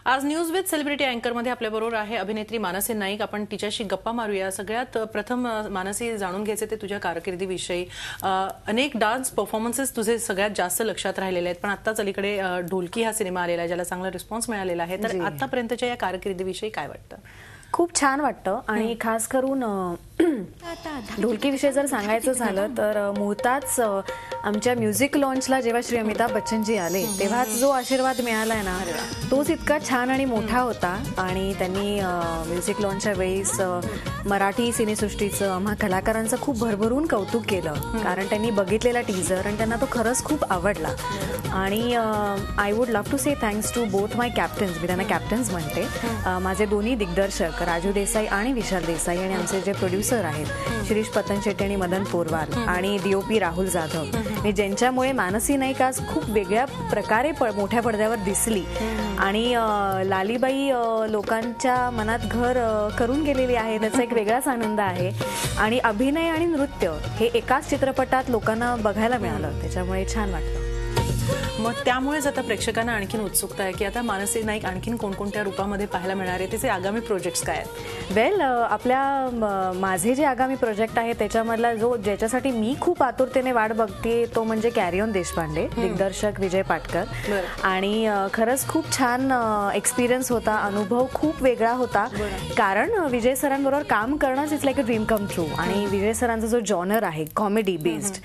आज news with celebrity अँकर मध्ये आपल्याबरोबर आहे अभिनेत्री मानसी नाईक। आपण तिच्याशी गप्पा मारूया। सगळ्यात प्रथम मानसी जाणून घ्यायचे ते तुझ्या कारकिर्दीविषयी। अनेक डान्स परफॉर्मन्सेस तुझे सगळ्यात जास्त लक्षात राहिलेले आहेत, पण आत्ताच अलीकडे ढोलकी हा सिनेमा आलेला आहे ज्याला चांगला रिस्पॉन्स मिळालेला आहे। तर आतापर्यंतच्या या कारकिर्दीविषयी काय वाटतं? खूप छान वाटतं आणि खास करून ढोलकी विषय जर सांगायचं झालं तर मुळातच आमच्या म्युझिक लॉन्चला जेव्हा श्री अमिताभ बच्चनजी आले तेव्हाच जो आशीर्वाद मिळालाय ना तोच इतका छान आणि मोठा होता। आणि त्यांनी म्युझिक लॉन्चच्या वेळेस मराठी सिनेसृष्टीचं आम्हा कलाकारांचं खूप भरभरून कौतुक केलं, कारण त्यांनी बघितलेला टीजर आणि त्यांना तो खरंच खूप आवडला। आणि I would love to say thanks to both my captains, मी त्यांना कॅप्टन्स म्हणते, माझे दोन्ही दिग्दर्शक राजू देसाई आणि विशाल देसाई, आणि आमचे जे प्रोड्युसर आहेत शिरीष पतन शेट्टी आणि मदन पोरवाल, आणि डीओपी राहुल जाधव, मी ज्यांच्यामुळे मानसी नाईक आज खूप वेगळ्या प्रकारे मोठ्या पडद्यावर दिसली आणि लालीबाई लोकांच्या मनात घर करून गेलेली आहे, त्याचा एक वेगळाच आनंद आहे। आणि अभिनय आणि नृत्य हे एकाच चित्रपटात लोकांना बघायला मिळालं, त्याच्यामुळे छान वाटलं। मग त्यामुळेच आता प्रेक्षकांना आणखीन उत्सुकता आहे की आता मानसी नाईक आणखीन कोणकोणत्या रूपामध्ये पाहायला मिळणार आहे, तिचे आगामी प्रोजेक्ट्स काय आहेत? वेल, आपल्या माझे जे आगामी प्रोजेक्ट आहे त्याच्यामधला ज्याच्यासाठी मी खूप आतुरतेने वाट बघते तो म्हणजे कॅरी ऑन देशपांडे, दिग्दर्शक विजय पाटकर। आणि खरंच खूप छान एक्सपिरियन्स होता, अनुभव खूप वेगळा होता, कारण विजय सरांबरोबर काम करणंच it's like a dream come true. आणि विजय सरांचा जो जॉनर आहे कॉमेडी बेस्ड,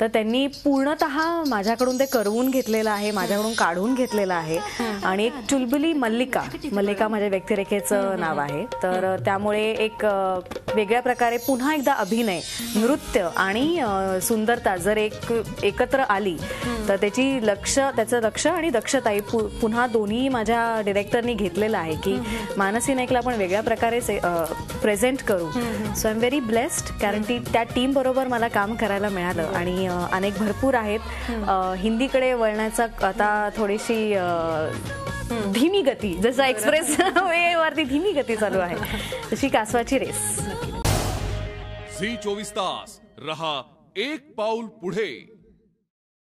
तर त्यांनी पूर्णतः माझ्याकडून ते करवून घेतलेलं आहे, माझ्याकडून काढून घेतलेलं आहे। आणि एक चुलबुली मल्लिका माझ्या व्यक्तिरेखेचं नाव आहे, तर त्यामुळे एक वेगळ्या प्रकारे पुन्हा एकदा अभिनय, नृत्य आणि सुंदरता जर एकत्र आली तर त्याचं लक्ष आणि दक्षता पुन्हा दोन्ही माझ्या डिरेक्टरनी घेतलेलं आहे की मानसी नाईकला आपण वेगळ्या प्रकारे प्रेझेंट करू। So I am very blessed, कारण त्या टीम बरोबर मला काम करायला मिळालं। आणि अनेक भरपूर आहेत। हिंदीकडे वळण्याचा आता थोडीशी धीमी गती, जसं एक्सप्रेस वेवरती धीमी गती चालू आहे तशी कासवाची रेस। झी 24 तास रहा एक पाऊल पुढे।